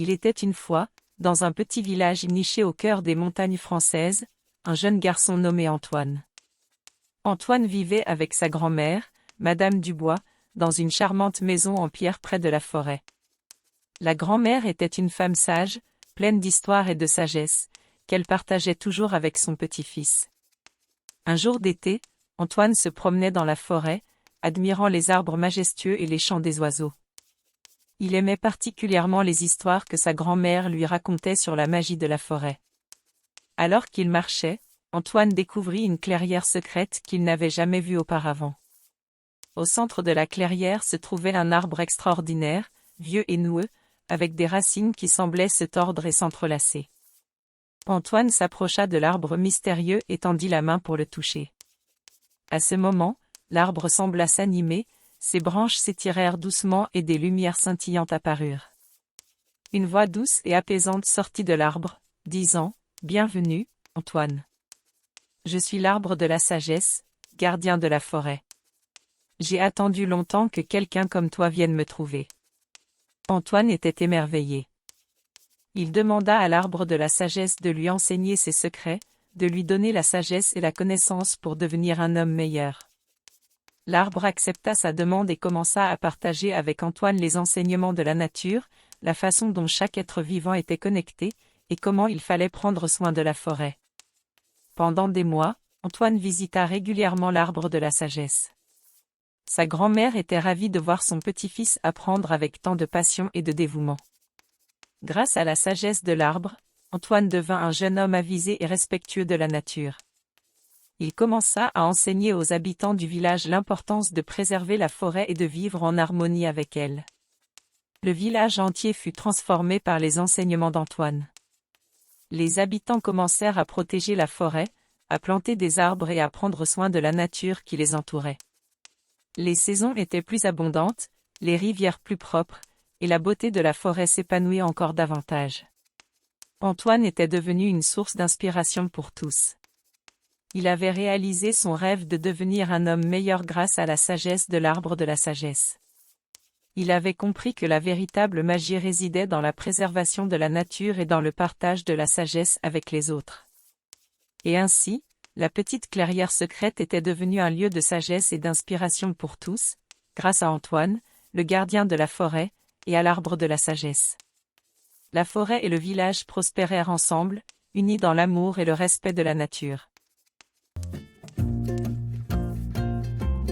Il était une fois, dans un petit village niché au cœur des montagnes françaises, un jeune garçon nommé Antoine. Antoine vivait avec sa grand-mère, Madame Dubois, dans une charmante maison en pierre près de la forêt. La grand-mère était une femme sage, pleine d'histoire et de sagesse, qu'elle partageait toujours avec son petit-fils. Un jour d'été, Antoine se promenait dans la forêt, admirant les arbres majestueux et les chants des oiseaux. Il aimait particulièrement les histoires que sa grand-mère lui racontait sur la magie de la forêt. Alors qu'il marchait, Antoine découvrit une clairière secrète qu'il n'avait jamais vue auparavant. Au centre de la clairière se trouvait un arbre extraordinaire, vieux et noueux, avec des racines qui semblaient se tordre et s'entrelacer. Antoine s'approcha de l'arbre mystérieux et tendit la main pour le toucher. À ce moment, l'arbre sembla s'animer, ses branches s'étirèrent doucement et des lumières scintillantes apparurent. Une voix douce et apaisante sortit de l'arbre, disant « Bienvenue, Antoine. Je suis l'arbre de la sagesse, gardien de la forêt. J'ai attendu longtemps que quelqu'un comme toi vienne me trouver. » Antoine était émerveillé. Il demanda à l'arbre de la sagesse de lui enseigner ses secrets, de lui donner la sagesse et la connaissance pour devenir un homme meilleur. L'arbre accepta sa demande et commença à partager avec Antoine les enseignements de la nature, la façon dont chaque être vivant était connecté, et comment il fallait prendre soin de la forêt. Pendant des mois, Antoine visita régulièrement l'arbre de la sagesse. Sa grand-mère était ravie de voir son petit-fils apprendre avec tant de passion et de dévouement. Grâce à la sagesse de l'arbre, Antoine devint un jeune homme avisé et respectueux de la nature. Il commença à enseigner aux habitants du village l'importance de préserver la forêt et de vivre en harmonie avec elle. Le village entier fut transformé par les enseignements d'Antoine. Les habitants commencèrent à protéger la forêt, à planter des arbres et à prendre soin de la nature qui les entourait. Les saisons étaient plus abondantes, les rivières plus propres, et la beauté de la forêt s'épanouit encore davantage. Antoine était devenu une source d'inspiration pour tous. Il avait réalisé son rêve de devenir un homme meilleur grâce à la sagesse de l'arbre de la sagesse. Il avait compris que la véritable magie résidait dans la préservation de la nature et dans le partage de la sagesse avec les autres. Et ainsi, la petite clairière secrète était devenue un lieu de sagesse et d'inspiration pour tous, grâce à Antoine, le gardien de la forêt, et à l'arbre de la sagesse. La forêt et le village prospérèrent ensemble, unis dans l'amour et le respect de la nature.